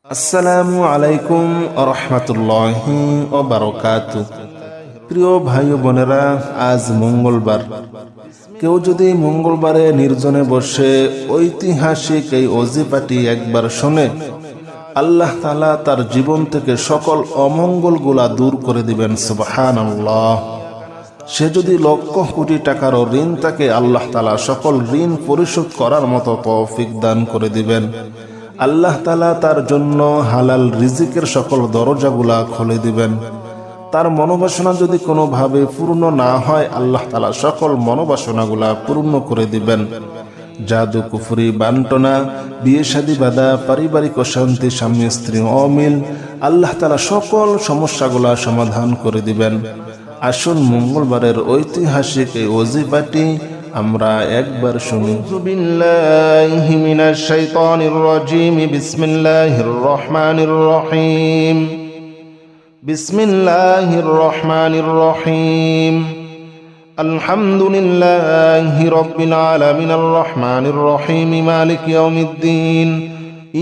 আসসালামু আলাইকুম রহমতুল্লাহি ওয়া বারাকাতুহু। প্রিয় ভাই ও বোনেরা, আজ মঙ্গলবার। কেউ যদি মঙ্গলবারে নির্জনে বসে ঐতিহাসিক এই ওজিফাটি একবার শোনে, আল্লাহ তাআলা তার জীবন থেকে সকল অমঙ্গলগুলা দূর করে দিবেন। সুবহানাল্লাহ। সে যদি লক্ষ কোটি টাকারও ঋণ থাকে, আল্লাহ তাআলা সকল ঋণ পরিশোধ করার মতো তৌফিক দান করে দিবেন। আল্লাহ তাআলা তার জন্য হালাল রিজিকের সকল দরজাগুলা খুলে দিবেন। তার মনোবাসনা যদি কোনোভাবে পূর্ণ না হয়, আল্লাহ তাআলা সকল মনোবাসনাগুলা পূর্ণ করে দিবেন। জাদু, কুফরি, বান্টনা, বিয়ে শাদী বাঁধা, পারিবারিক অশান্তি, স্বামী স্ত্রী অমিল, আল্লাহ তাআলা সকল সমস্যাগুলা সমাধান করে দিবেন। আসুন মঙ্গলবারের ঐতিহাসিক এই ওজিফাটি আমরা একবার শুনি। বিল্লাহি মিনাশ শাইতানির রাজিম। বিসমিল্লাহির রহমানির রহিম। বিসমিল্লাহির রহমানির রহিম। আলহামদুলিল্লাহি রাব্বিল আলামিন আর রহমানির রহিম মালিক ইয়াউমিদ্দিন।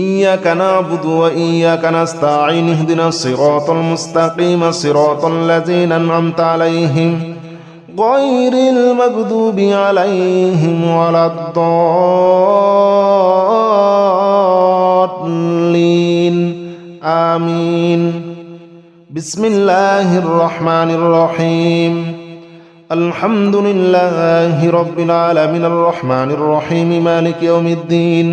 ইয়্যাকা না'বুদু ওয়া ইয়্যাকা নাস্তাঈন। ইহদিনাস সিরাতাল মুস্তাকিম সিরাতাল লাযীনা আন'আমতা আলাইহিম গায়রিল মাগদুবি আলাইহিম ওয়ালাদ-দাল্লিন। আমিন। বিসমিল্লাহির রহমানির রহিম। আলহামদুলিল্লাহি রাব্বিল আলামিন আর রহমানির রহিম মালিক ইয়াউমিদ্দিন।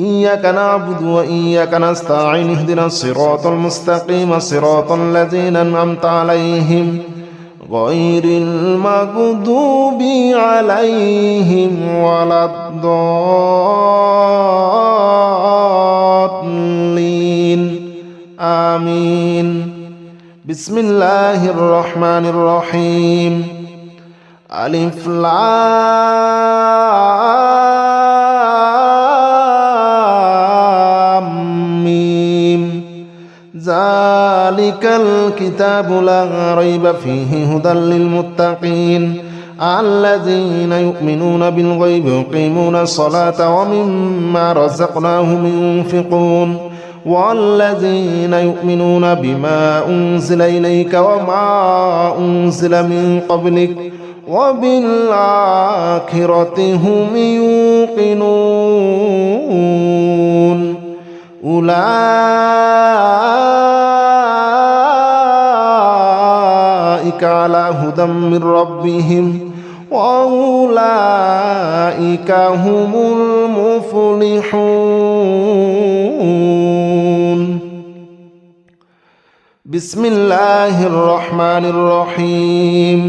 ইয়্যাকা না'বুদু ওয়া ইয়্যাকা নাস্তাঈন। ইহদিনাস সিরাতাল মুস্তাকিম সিরাতাল লাযীনা আন'আমতা আলাইহিম গায়রিল মাগদুবি আলাইহিম ওয়ালাদ-দাল্লিন। আমিন। বিসমিল্লাহির রহমানির রহিম। আলিফ লাম মিম। যালিকাল কিতাবু লা রাইবা ফীহি হুদাল লিল মুত্তাকিন আল্লাযীনা ইউমিনুনা বিল গায়বি ওয়া ইয়াকিমুনাস সালাতা ওয়া মিম্মা রাযাকনাহুম ইউনফিকুন والذين يؤمنون بما أنزل إليك وما أنزل من قبلك وبالآخرة هم يوقنون أولئك على هدى من ربهم وأولئك هم المفلحون. بسم الله الرحمن الرحيم.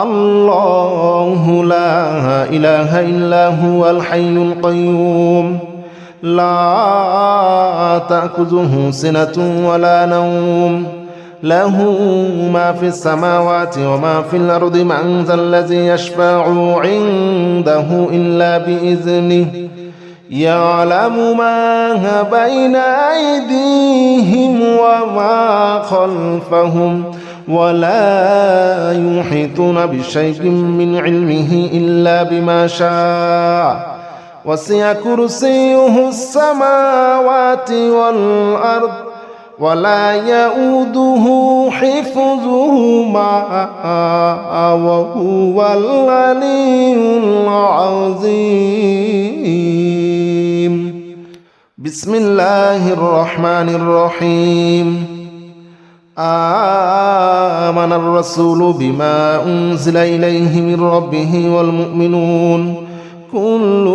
الله لا إله إلا هو الحي القيوم لا تأخذه سنة ولا نوم له ما في السماوات وما في الأرض من ذا الذي يشفع عنده إلا بإذنه يعلم ما بين أيديهم وما خلفهم ولا يحيطون بشيء من علمه إلا بما شاء وسع كرسيه السماوات والأرض ولا يؤوده حفظهما وهو العلي العظيم. بسم الله الرحمن الرحيم. آمن الرسول بما أنزل إليه من ربه والمؤمنون كل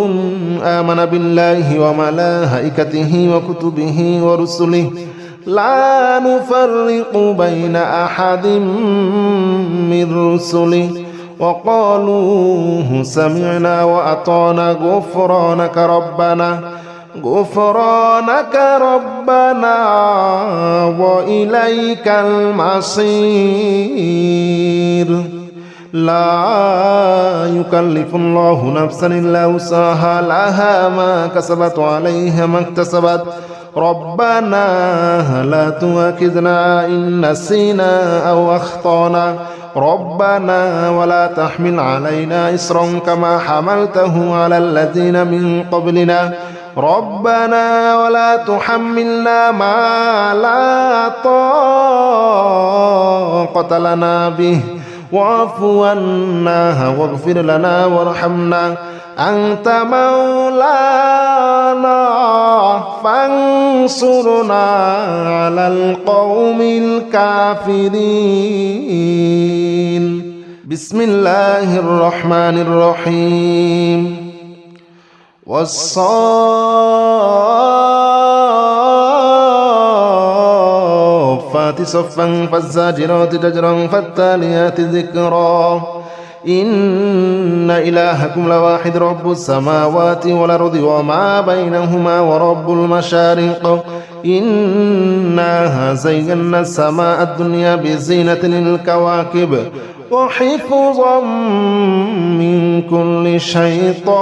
آمن بالله وملائكته وكتبه ورسله لا نفرق بين أحد من رسله وقالوا سمعنا وأطعنا غفرانك ربنا وإليك المصير. لا يكلف الله نفسا إلا وسعها لها ما كسبت وعليها ما اكتسبت ربنا لا تؤاخذنا إن نسينا أو أخطأنا ربنا ولا تحمل علينا إصرا كما حملته على الذين من قبلنا ربنا ولا تحملنا ما لا طاقة لنا به واعف عنا واغفر لنا وارحمنا أنت مولانا فانصرنا على القوم الكافرين. بسم الله الرحمن الرحيم. والصافات صفا فالزاجرات زجرا فالتاليات ذكرا إن إلهكم لواحد رب السماوات والأرض وما بينهما ورب المشارق إنا زينا السماء الدنيا بزينة للكواكب وحفظا من كل شيطان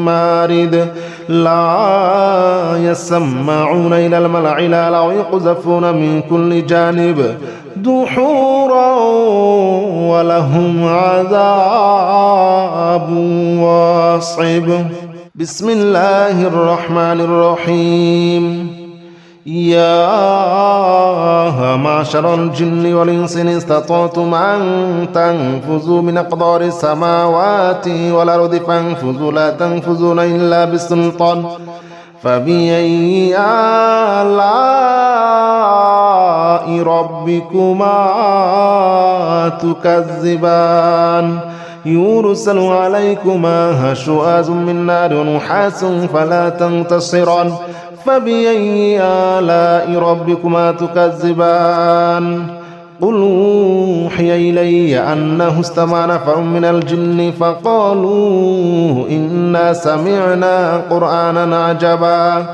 مارد لا يسمعون إلى الملأ الأعلى ويقذفون من كل جانب دحورا ولهم عذاب واصب. بسم الله الرحمن الرحيم. يا معشر الجن والإنس إن استطعتم أن تنفذوا من أقدار السماوات والأرض فانفذوا لا تنفذون إلا بسلطان فبأي آلاء ربكما تكذبان يرسل عليكما شواظ من نار ونحاس فلا تنتصران فبأي آلاء ربكما تكذبان قل أوحي إلي أنه استمع نفر من الجن فقالوا إنا سمعنا قرآنا عجبا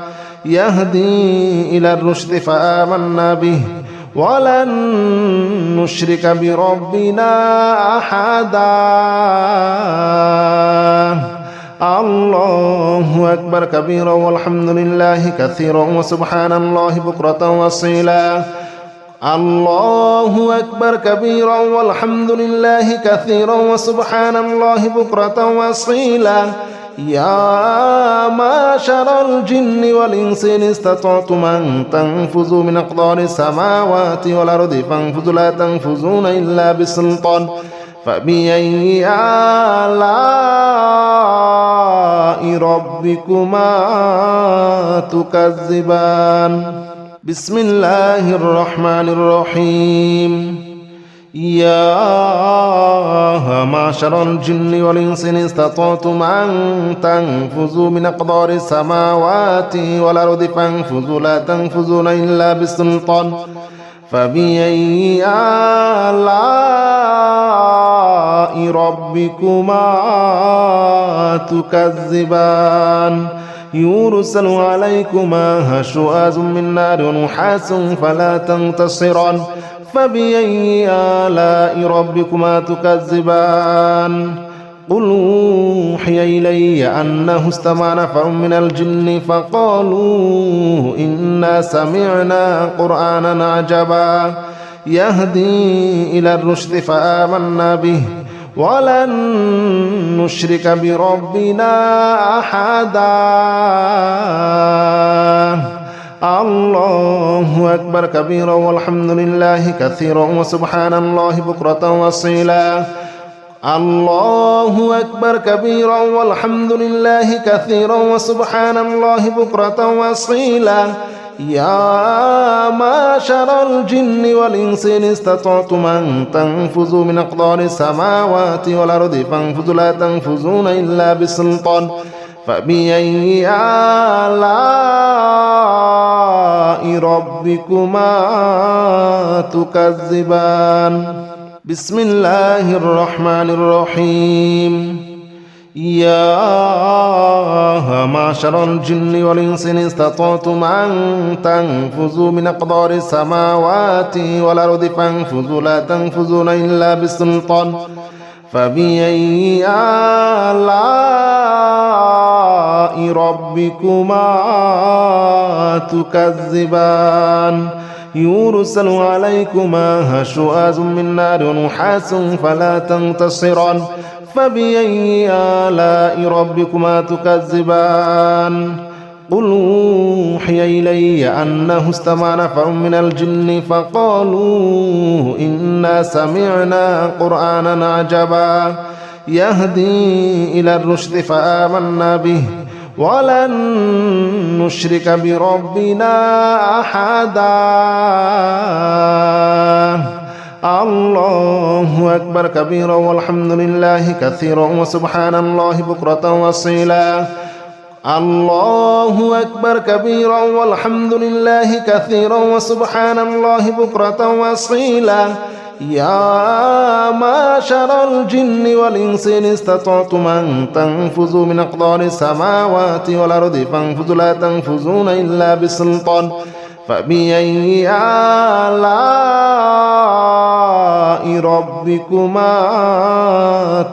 يهدي إلى الرشد فآمنا به ولن نشرك بربنا أحدا. الله أكبر كبيرا والحمد لله كثيرا وسبحان الله بكرة وأصيلا. الله أكبر كبيرا والحمد لله كثيرا وسبحان الله بكرة وأصيلا. يا معشر الجن والإنس إن استطعتم أن تنفذوا من أقدار السماوات والأرض فانفذوا لا تنفذون إلا بسلطان فبأي آلاء ربكما تكذبان. بسم الله الرحمن الرحيم. يا معشر الجن والإنس إن استطعتم أن تنفذوا من أقدار السماوات والأرض فانفذوا لا تنفذون إلا بسلطان فبأي آلاء ربكما تكذبان يرسل عليكما شواظ من نار ونحاس فلا تنتصران فبأي آلاء ربكما تكذبان قل أوحي إلي أنه استمع نفر من الجن فقالوا إنا سمعنا قرآنا عجبا يهدي إلى الرشد فآمنا به ولن نشرك بربنا أحدا. الله أكبر كبيرا والحمد لله كثيرا وسبحان الله بكرة وأصيلا. الله أكبر كبيرا والحمد لله كثيرا وسبحان الله بكرة وأصيلا. يا معشر الجن والإنس إن استطعتم أن تنفذوا من أقدار السماوات والأرض فانفذوا لا تنفذون إلا بسلطان فبأي آلاء ربكما تكذبان. بسم الله الرحمن الرحيم. يا معشر الجن والإنس إن استطعتم أن تنفذوا من أقدار السماوات والأرض فانفذوا لا تنفذون إلا بسلطان فبأي آلاء ربكما تكذبان يرسل عليكما شواظ من نار ونحاس فلا تنتصران فبأي آلاء ربكما تكذبان قل أوحي إلي أنه استمع نفر من الجن فقالوا إنا سمعنا قرآنا عجبا يهدي إلى الرشد فآمنا به ولن نشرك بربنا أحدا الله أكبر كبيرا والحمد لله كثيرا وسبحان الله بكرة وأصيلا الله أكبر كبيرا والحمد لله كثيرا وسبحان الله بكرة وأصيلا يا معشر الجن والإنس إن استطعتم أن تنفذوا من أقطار السماوات والأرض فانفذوا لا تنفذون إلا بسلطان فبأي آلاء ربكما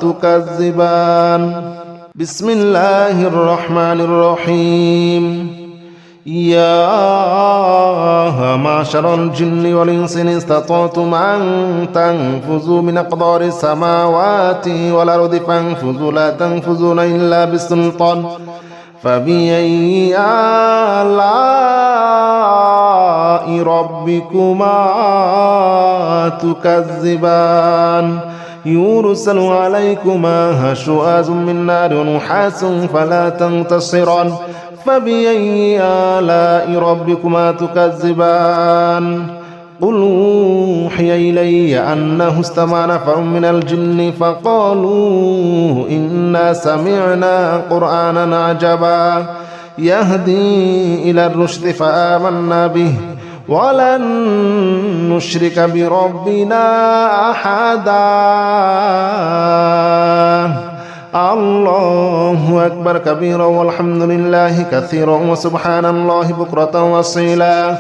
تكذبان بسم الله الرحمن الرحيم يا معشر الجن والإنس إن استطعتم أن تنفذوا من أقطار السماوات والأرض فانفذوا لا تنفذون إلا بسلطان فبأي آلاء ربكما تكذبان يرسل عليكما شواظ من نار ونحاس فلا تنتصران فبأي آلاء ربكما تكذبان قل أوحي إلي أنه استمع نفر من الجن فقالوا إنا سمعنا قرآنا عجبا يهدي إلى الرشد فآمنا به ولن نشرك بربنا أحدا الله أكبر كبيرا والحمد لله كثيرا وسبحان الله بكرة وأصيلا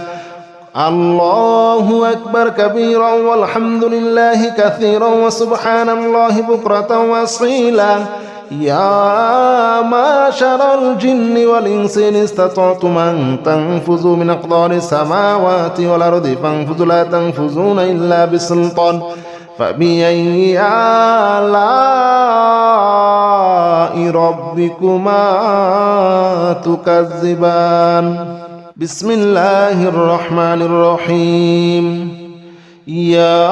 الله أكبر كبيرا والحمد لله كثيرا وسبحان الله بكرة وأصيلا يا معشر الجن والإنس إن استطعتم أن تنفذوا من أقطار السماوات والأرض فانفذوا لا تنفذون إلا بسلطان فبأي آلاء ربكما تكذبان بسم الله الرحمن الرحيم يا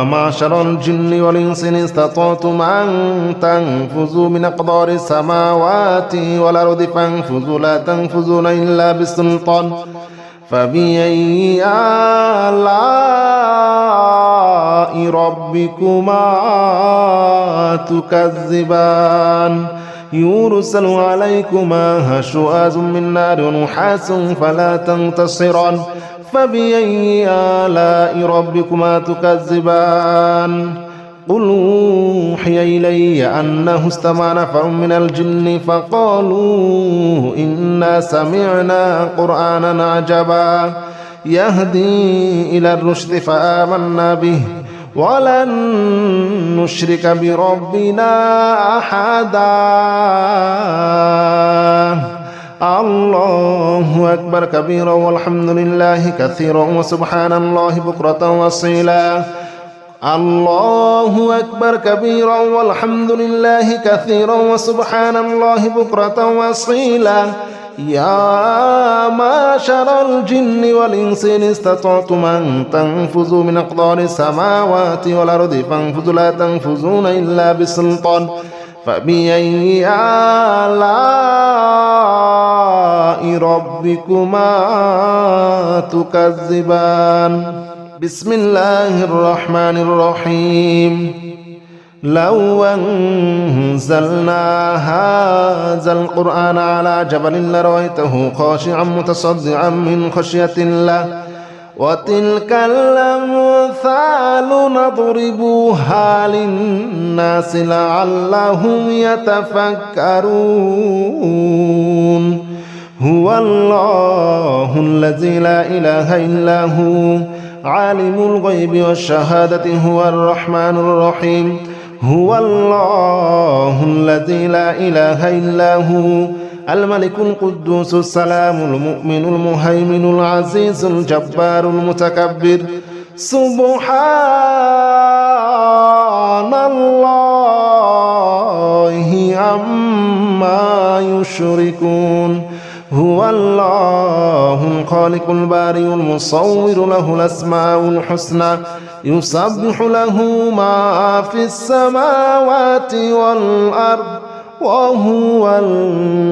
معشر الجن والإنس إن استطعتم أن تنفذوا من أقطار السماوات والأرض فانفذوا لا تنفذون إلا بسلطان فبأي آلاء ربكما تكذبان يرسل عليكما شواظ من نار ونحاس فلا تنتصران فبأي آلاء ربكما تكذبان قل أوحي إلي أنه استمع نفر من الجن فقالوا إنا سمعنا قرآنا عجبا يهدي إلى الرشد فآمنا به ولن نشرك بربنا أحدا الله أكبر كبيرا والحمد لله كثيرا وسبحان الله بكرة وأصيلا الله أكبر كبيرا والحمد لله كثيرا وسبحان الله بكرة وأصيلا يا معشر الجن والإنس إن استطعتم أن تنفذوا من أقطار السماوات والأرض فانفذوا لا تنفذون إلا بسلطان فبأي آلاء ربكما تكذبان بسم الله الرحمن الرحيم لو أنزلنا هذا القرآن على جبل لرأيته خاشعا متصدعا من خشية الله وتلك الأمثال نضربها للناس لعلهم يتفكرون هو الله الذي لا إله إلا هو عالم الغيب والشهادة هو الرحمن الرحيم هو الله الذي لا إله إلا هو الملك القدوس السلام المؤمن المهيمن العزيز الجبار المتكبر سبحان الله عما يشركون هو الله الخالق البارئ المصور له الأسماء الحسنى يسبح له ما في السماوات والأرض وهو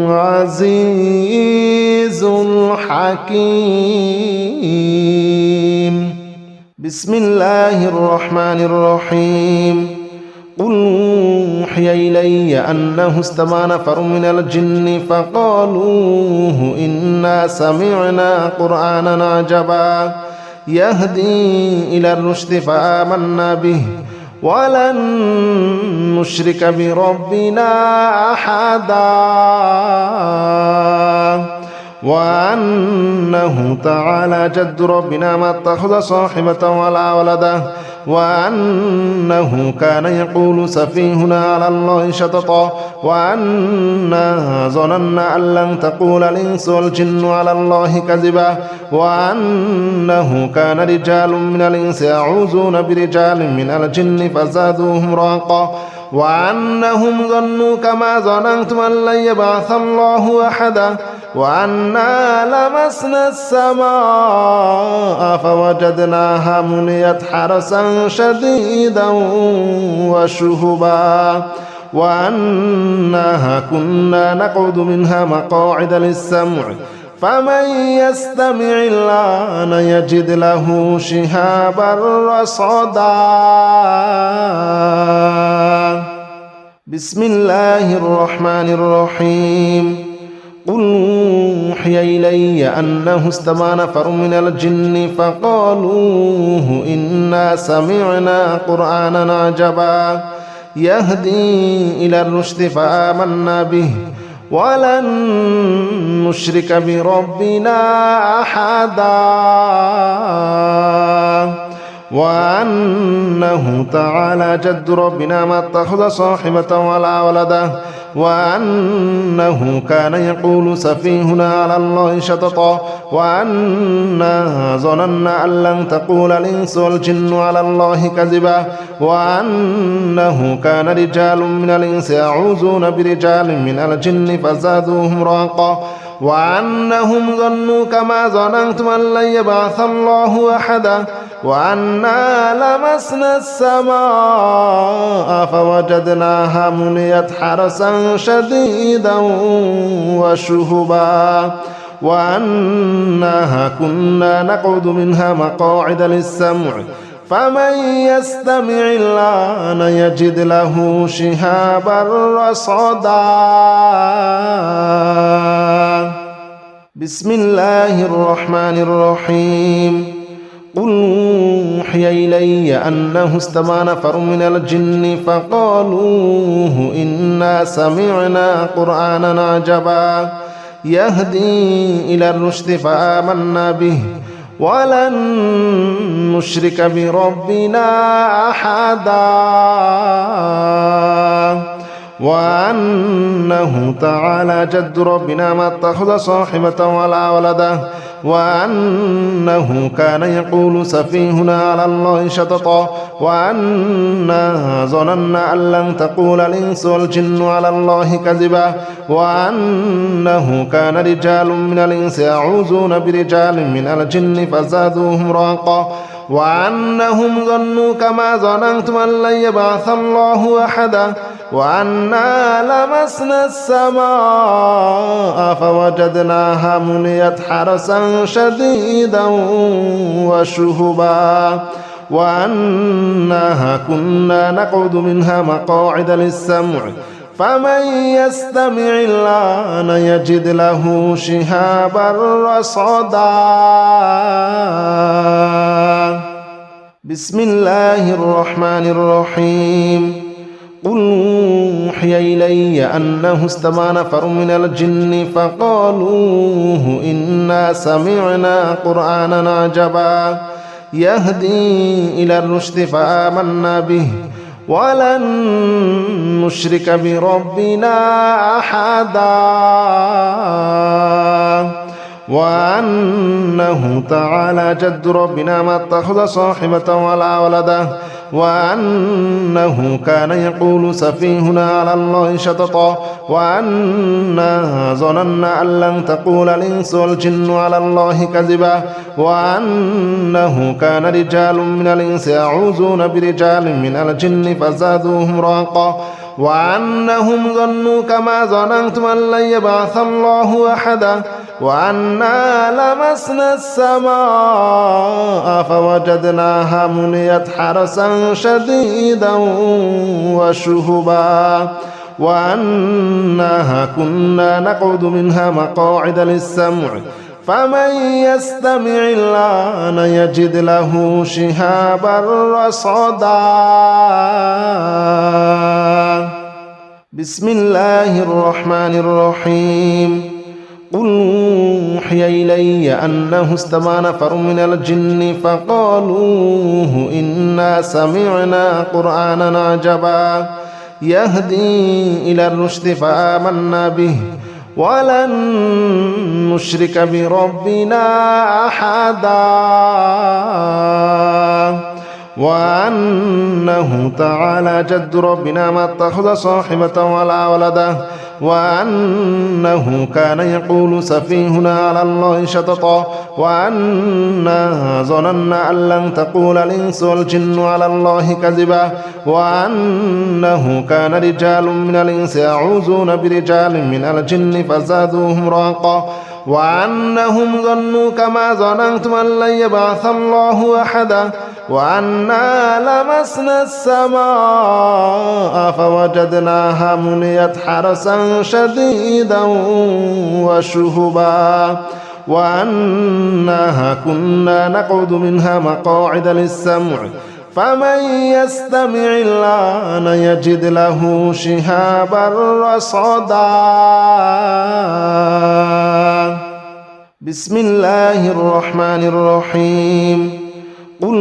العزيز الحكيم بسم الله الرحمن الرحيم قل أوحي إلي أنه استمع نفر من الجن فقالوا إنا سمعنا قرآنا عجبا يهدي إلى الرشد فآمنا به ولن نشرك بربنا أحدا وأنه تعالى جد ربنا ما اتخذ صاحبة ولا ولدا وأنه كان يقول سفيهنا على الله شططا وأنا ظننا أن لن تقول الإنس والجن على الله كذبا وأنه كان رجال من الإنس يعوذون برجال من الجن فزادوهم رهقا وأنهم ظنوا كما ظننتم أن لن يبعث الله أحدا وأنا لمسنا السماء فوجدناها مليت حرسا شديدا وشهبا وأنها كنا نقعد منها مقاعد للسمع فمن يستمع الآن يجد له شهابا رصدا بسم الله الرحمن الرحيم قل أوحي إلي أنه استمع نفر من الجن فقالوا إنا سمعنا قرآنا عجبا يهدي إلى الرشد فآمنا به ولن نشرك بربنا أحدا وأنه تعالى جد ربنا ما اتخذ صاحبة ولا ولدا وأنه كان يقول سفيهنا على الله شططا وأنا ظننا أن لن تقول الإنس والجن على الله كذبا وأنه كان رجال من الإنس يعوذون برجال من الجن فزادوهم رهقا وأنهم ظنوا كما ظننتم أن لن يبعث الله أحدا وأنا لمسنا السماء فوجدناها مليت حرسا شديدا وشهبا وأنها كنا نقعد منها مقاعد للسمع فمن يستمع الآن يجد له شهابا رصدا بسم الله الرحمن الرحيم قل أوحي إلي أنه استمع نفر من الجن فقالوا إنا سمعنا قرآنا عجبا يهدي إلى الرشد فآمنا به ولن نشرك بربنا أحدا وأنه تعالى جد ربنا ما اتخذ صاحبة ولا ولدا وأنه كان يقول سفيهنا على الله شططا وأنا ظننا أن لن تقول الإنس والجن على الله كذبا وأنه كان رجال من الإنس يعوذون برجال من الجن فزادوهم رهقا وأنهم ظنوا كما ظننتم أن لن يبعث الله أحدا وأنا لمسنا السماء فوجدناها مليت حرسا شديدا وشهبا وأنها كنا نقعد منها مقاعد للسمع فمن يستمع الآن يجد له شهابا رصدا بسم الله الرحمن الرحيم قل أوحي إلي أنه استمع نفر من الجن فقالوا إنا سمعنا قرآنا عجبا يهدي إلى الرشد فآمنا به ولن نشرك بربنا أحدا وأنه تعالى جد ربنا ما اتخذ صاحبة ولا ولدا وأنه كان يقول سفيهنا على الله شططا وأنا ظننا أن لن تقول الإنس والجن على الله كذبا وأنه كان رجال من الإنس يعوذون برجال من الجن فزادوهم رهقا وأنهم ظنوا كما ظننتم أن لن يبعث الله أحدا وأنا لمسنا السماء فوجدناها مليت حرسا شديدا وشهبا وأنها كنا نقعد منها مقاعد للسمع فمن يستمع الآن يجد له شهابا رصدا بسم الله الرحمن الرحيم قل أوحي إلي أنه استمع نفر من الجن فقالوا إنا سمعنا قرآنا عجبا يهدي إلى الرشد فآمنا به ولن نشرك بربنا أحدا وأنه تعالى جد ربنا ما اتخذ صاحبة ولا ولدا وأنه كان يقول سفيهنا على الله شططا وأنا ظننا أن لن تقول الإنس والجن على الله كذبا وأنه كان رجال من الإنس يعوذون برجال من الجن فزادوهم رهقا وأنهم ظنوا كما ظننتم أن لن يبعث الله أحدا وأنا لمسنا السماء فوجدناها مليت حرسا شديدا وشهبا وأنها كنا نقعد منها مقاعد للسمع فمن يستمع الآن يجد له شهابا رصدا بسم الله الرحمن الرحيم قل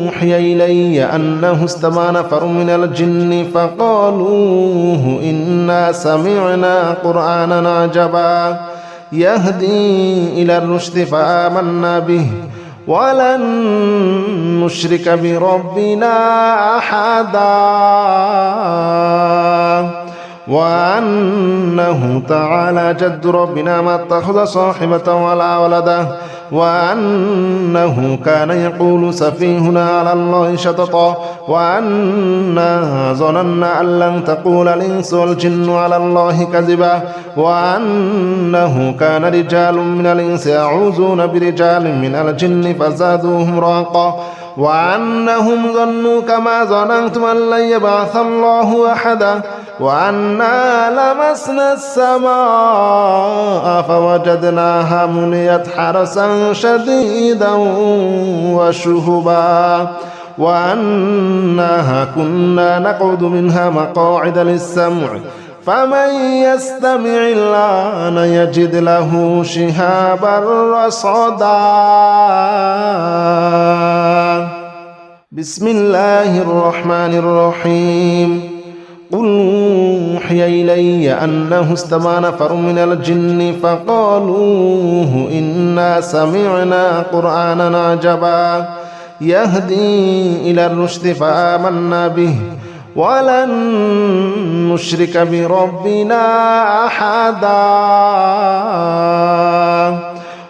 أوحي إلي أنه استمع نفر من الجن فقالوا إنا سمعنا قرآنا عجبا يهدي إلى الرشد فآمنا به ولن نشرك بربنا أحدا وأنه تعالى جد ربنا ما اتخذ صاحبة ولا ولدا وأنه كان يقول سفيهنا على الله شططا وأنا ظننا أن لن تقول الإنس والجن على الله كذبا وأنه كان رجال من الإنس يعوذون برجال من الجن فزادوهم رهقا وأنهم ظنوا كما ظننتم أن لن يبعث الله أحدا وأنا لمسنا السماء فوجدناها مليت حرسا شديدا وشهبا وأنها كنا نقعد منها مقاعد للسمع فمن يستمع الآن يجد له شهابا رصدا بسم الله الرحمن الرحيم قل أوحي إلي أنه استمع نفر من الجن فقالوا إنا سمعنا قرآنا عجبا يهدي إلى الرشد فآمنا به ولن نشرك بربنا أحدا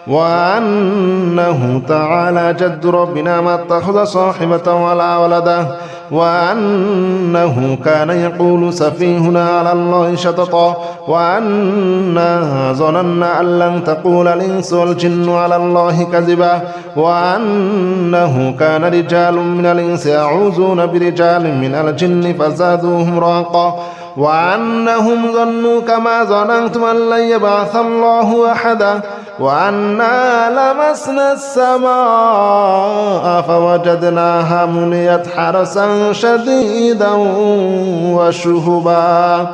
وأنه تعالى جد ربنا ما اتخذ صاحبة ولا ولدا وأنه كان يقول سفيهنا على الله شططا وأنا ظننا أن لن تقول الإنس والجن على الله كذبا وأنه كان رجال من الإنس يعوذون برجال من الجن فزادوهم رهقا وأنهم ظنوا كما ظننتم أن لن يبعث الله أحدا وأنا لمسنا السماء فوجدناها مليت حرسا شديدا وشهبا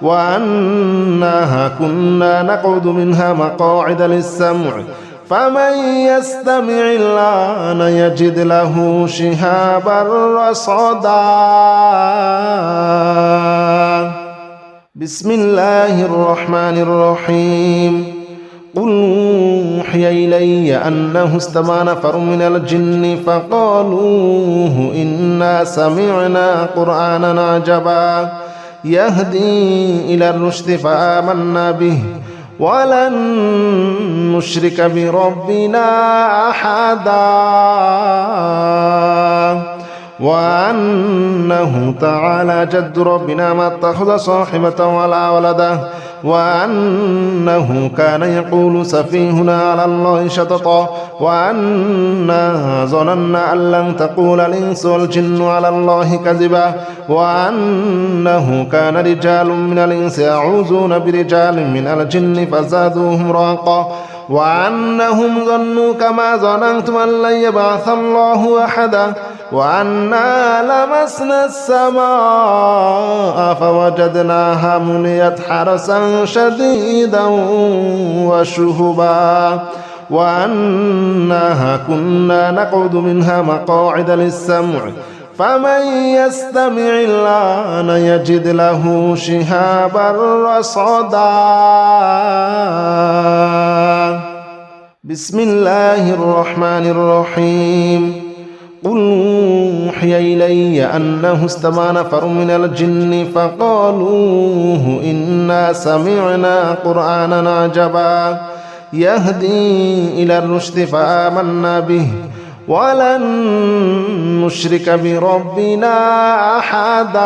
وأنها كنا نقعد منها مقاعد للسمع فمن يستمع الآن يجد له شهابا رصدا بسم الله الرحمن الرحيم قل أوحي إلي أنه استمع نفر من الجن فقالوا إنا سمعنا قرآنا عجبا يهدي إلى الرشد فآمنا به ولن نشرك بربنا أحدا وأنه تعالى جد ربنا ما اتخذ صاحبة ولا ولدا وأنه كان يقول سفيهنا على الله شططا وأنا ظننا أن لن تقول الإنس والجن على الله كذبا وأنه كان رجال من الإنس يعوذون برجال من الجن فزادوهم رهقا وأنهم ظنوا كما ظننتم أن لن يبعث الله أحدا وأنا لمسنا السماء فوجدناها مليت حرسا شديدا وشهبا وأنها كنا نقعد منها مقاعد للسمع فمن يستمع الآن يجد له شهابا رصدا بسم الله الرحمن الرحيم قل أوحي إلي أنه استمع نفر من الجن فقالوا إنا سمعنا قرآنا عجبا يهدي إلى الرشد فآمنا به ولن نشرك بربنا أحدا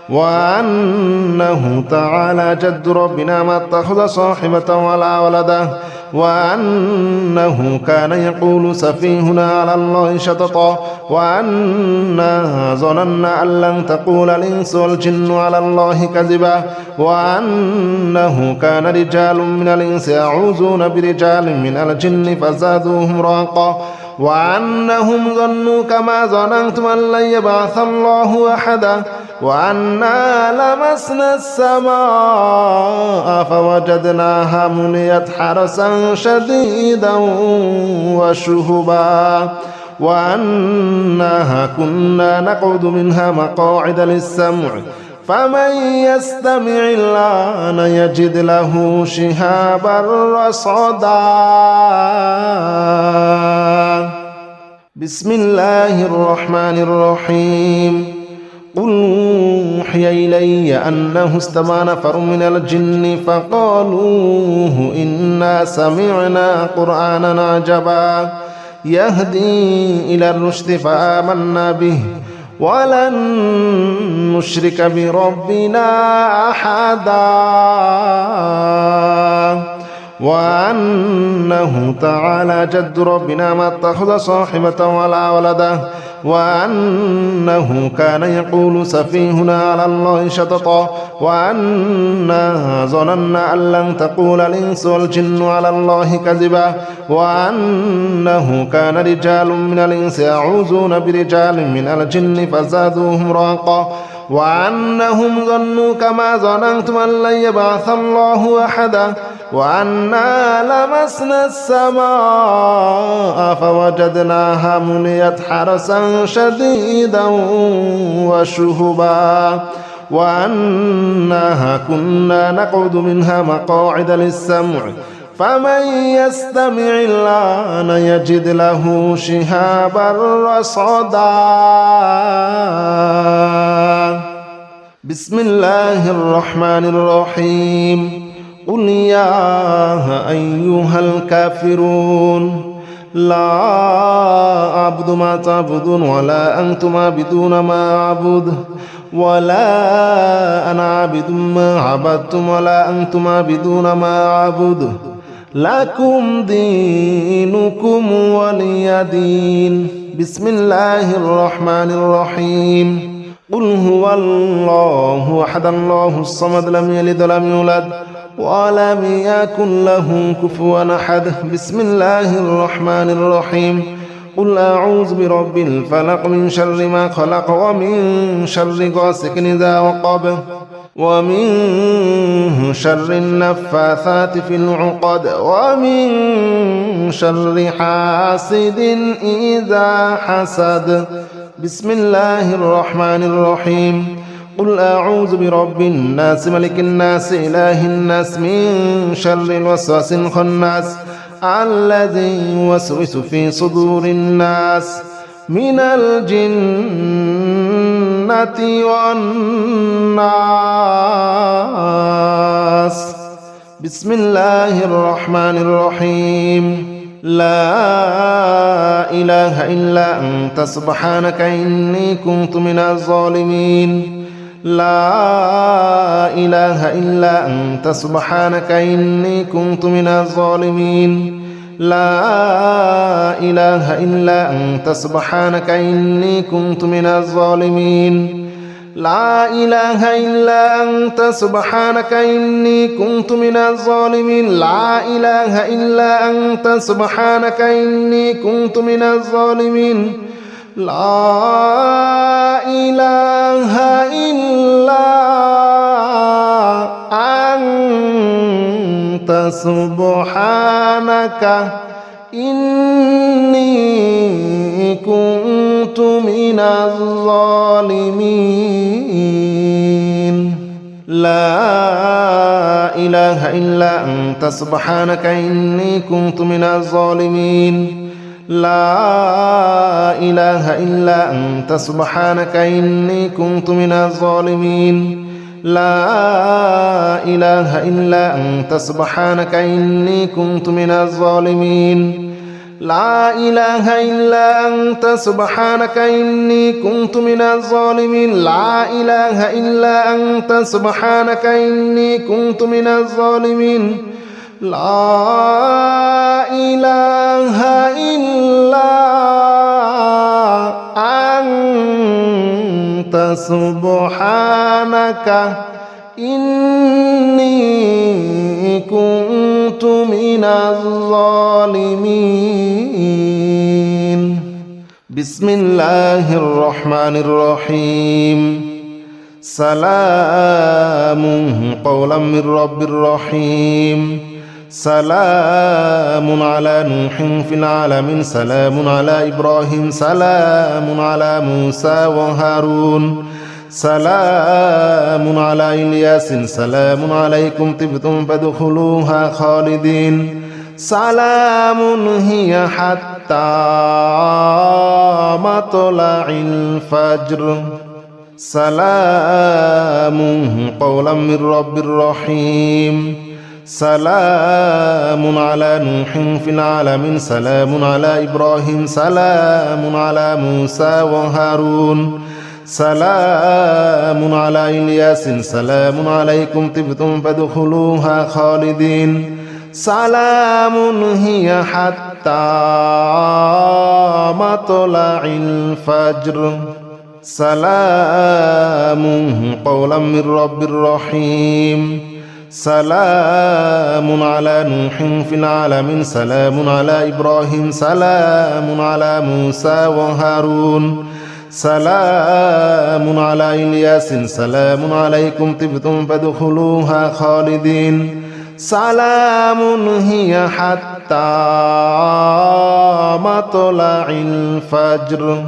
وأنه تعالى جد ربنا ما اتخذ صاحبة ولا ولدا وأنه كان يقول سفيهنا على الله شططا وأنا ظننا أن لن تقول الإنس والجن على الله كذبا وأنه كان رجال من الإنس يعوذون برجال من الجن فزادوهم رهقا وأنهم ظنوا كما ظننتم أن لن يبعث الله أحدا وأنا لمسنا السماء فوجدناها مليت حرسا شديدا وشهبا وأنها كنا نقعد منها مقاعد للسمع فمن يستمع الآن يجد له شهابا رصدا بسم الله الرحمن الرحيم قل أوحي إلي أنه استمع نفر من الجن فقالوا إنا سمعنا قرآنا عجبا يهدي إلى الرشد فآمنا به ولن نشرك بربنا أحدا وأنه تعالى جد ربنا ما اتخذ صاحبة ولا ولدا وأنه كان يقول سفيهنا على الله شططا وأنا ظننا أن لن تقول الإنس والجن على الله كذبا وأنه كان رجال من الإنس يعوذون برجال من الجن فزادوهم رهقا وأنهم ظنوا كما ظننتم أن لن يبعث الله أحدا وأنا لمسنا السماء فوجدناها مليت حرسا شديدا وشهبا وأنها كنا نقعد منها مقاعد للسمع فمن يستمع الآن يجد له شهابا رصدا بسم الله الرحمن الرحيم قل يا أيها الكافرون لا أعبد ما تعبدون ولا أنتم عابدون ما أعبد ولا أنا عابد ما عبدتم ولا أنتم عابدون ما أعبد لكم دينكم ولي دين بسم الله الرحمن الرحيم قل هو الله أحد الله الصمد لم يلد ولم يولد ولم يكن له كفوا أحد بسم الله الرحمن الرحيم قل أعوذ برب الفلق من شر ما خلق ومن شر غاسق إذا وقب ومن شر النفاثات في العقد ومن شر حاسد إذا حسد بسم الله الرحمن الرحيم قل أعوذ برب الناس ملك الناس إله الناس من شر الوسواس الخناس الذي يوسوس في صدور الناس من الجنة والناس. بسم الله الرحمن الرحيم. لا إله إلا أنت سبحانك إني كنت من الظالمين. لا إله إلا أنت سبحانك إني كنت من الظالمين. لا إله إلا أنت سبحانك إني كنت من الظالمين. لا إله إلا أنت سبحانك إني كنت من الظالمين. لا إله إلا أنت سبحانك إني كنت من الظالمين. لا إله إلا أنت سبحانك إني كنت من الظالمين. لا إله إلا أنت سبحانك إني كنت من الظالمين. لا إله إلا أنت سبحانك إني كنت من الظالمين. لا إله إلا أنت سبحانك إني كنت من الظالمين. لا إله إلا أنت سبحانك إني كنت من الظالمين. لا إله إلا أنت سبحانك إني كنت من الظالمين. لا إله إلا أنت سبحانك إني كنت من الظالمين. بسم الله الرحمن الرحيم. سلام قولا من رب رحيم. سلام على نوح في العالمين. سلام على إبراهيم. سلام على موسى وهارون. سلام على إلياس. سلام عليكم طبتم فادخلوها خالدين. سلام هي حتى مطلع الفجر. سلام قولا من رب رحيم. سلام على نوح في العالمين. سلام على إبراهيم. سلام على موسى وهارون. سلام على إلياس. سلام عليكم طبتم فادخلوها خالدين. سلام هي حتى مطلع الفجر. سلام قولا من رب رحيم. سلام على نوح في العالمين. سلام على إبراهيم. سلام على موسى وهارون. سلام على إلياس. سلام عليكم طبتم فادخلوها خالدين. سلام هي حتى مطلع الفجر.